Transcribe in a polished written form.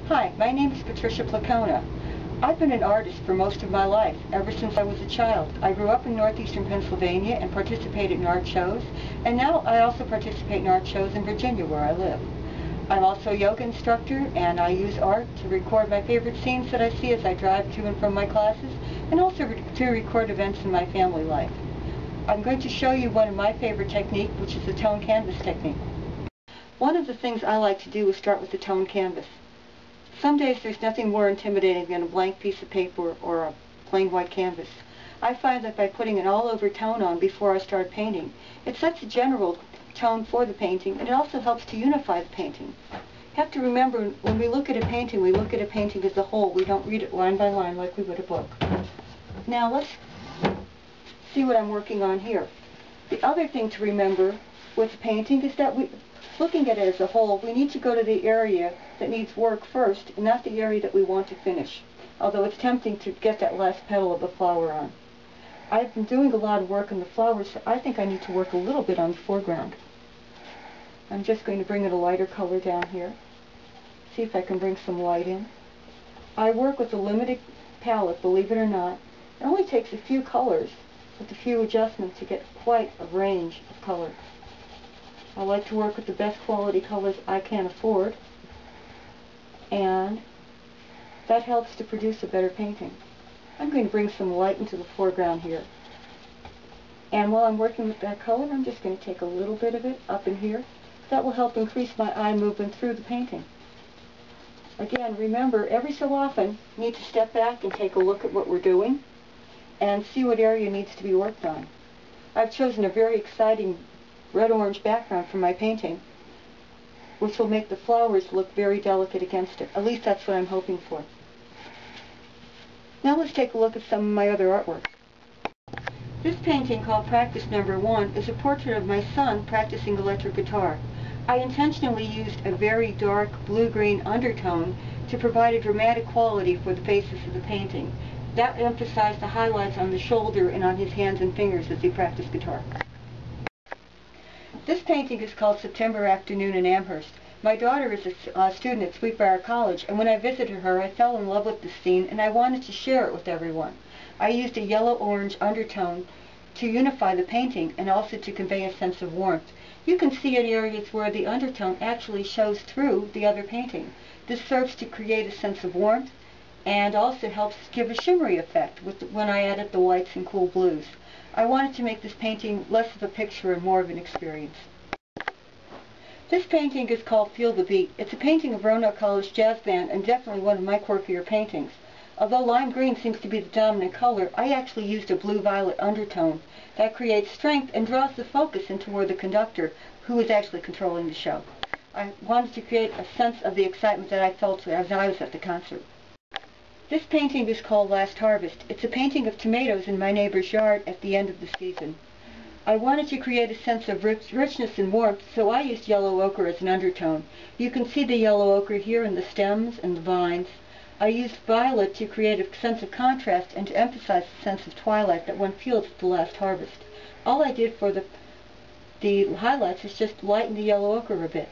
Hi, my name is Patricia Placona. I've been an artist for most of my life, ever since I was a child. I grew up in northeastern Pennsylvania and participated in art shows, and now I also participate in art shows in Virginia, where I live. I'm also a yoga instructor, and I use art to record my favorite scenes that I see as I drive to and from my classes, and also to record events in my family life. I'm going to show you one of my favorite techniques, which is the tone canvas technique. One of the things I like to do is start with the tone canvas. Some days there's nothing more intimidating than a blank piece of paper or a plain white canvas. I find that by putting an all-over tone on before I start painting, it sets a general tone for the painting, and it also helps to unify the painting. You have to remember, when we look at a painting, we look at a painting as a whole. We don't read it line by line like we would a book. Now let's see what I'm working on here. The other thing to remember with the painting is that looking at it as a whole, we need to go to the area that needs work first, and not the area that we want to finish, although it's tempting to get that last petal of the flower on. I've been doing a lot of work on the flowers, so I think I need to work a little bit on the foreground. I'm just going to bring in a lighter color down here, see if I can bring some light in. I work with a limited palette, believe it or not. It only takes a few colors with a few adjustments to get quite a range of color. I like to work with the best quality colors I can afford, and that helps to produce a better painting. I'm going to bring some light into the foreground here. And while I'm working with that color, I'm just going to take a little bit of it up in here. That will help increase my eye movement through the painting. Again, remember, every so often, you need to step back and take a look at what we're doing and see what area needs to be worked on. I've chosen a very exciting red-orange background for my painting, which will make the flowers look very delicate against it. At least that's what I'm hoping for. Now let's take a look at some of my other artwork. This painting, called Practice Number 1, is a portrait of my son practicing electric guitar. I intentionally used a very dark blue-green undertone to provide a dramatic quality for the faces of the painting. That emphasized the highlights on the shoulder and on his hands and fingers as he practiced guitar. This painting is called September Afternoon in Amherst. My daughter is a student at Sweetbriar College, and when I visited her, I fell in love with this scene, and I wanted to share it with everyone. I used a yellow-orange undertone to unify the painting and also to convey a sense of warmth. You can see in areas where the undertone actually shows through the other painting. This serves to create a sense of warmth and also helps give a shimmery effect when I added the whites and cool blues. I wanted to make this painting less of a picture and more of an experience. This painting is called Feel the Beat. It's a painting of Roanoke College Jazz Band, and definitely one of my quirkier paintings. Although lime green seems to be the dominant color, I actually used a blue-violet undertone that creates strength and draws the focus in toward the conductor, who is actually controlling the show. I wanted to create a sense of the excitement that I felt as I was at the concert. This painting is called Last Harvest. It's a painting of tomatoes in my neighbor's yard at the end of the season. I wanted to create a sense of richness and warmth, so I used yellow ochre as an undertone. You can see the yellow ochre here in the stems and the vines. I used violet to create a sense of contrast and to emphasize the sense of twilight that one feels at the last harvest. All I did for the highlights is just lighten the yellow ochre a bit.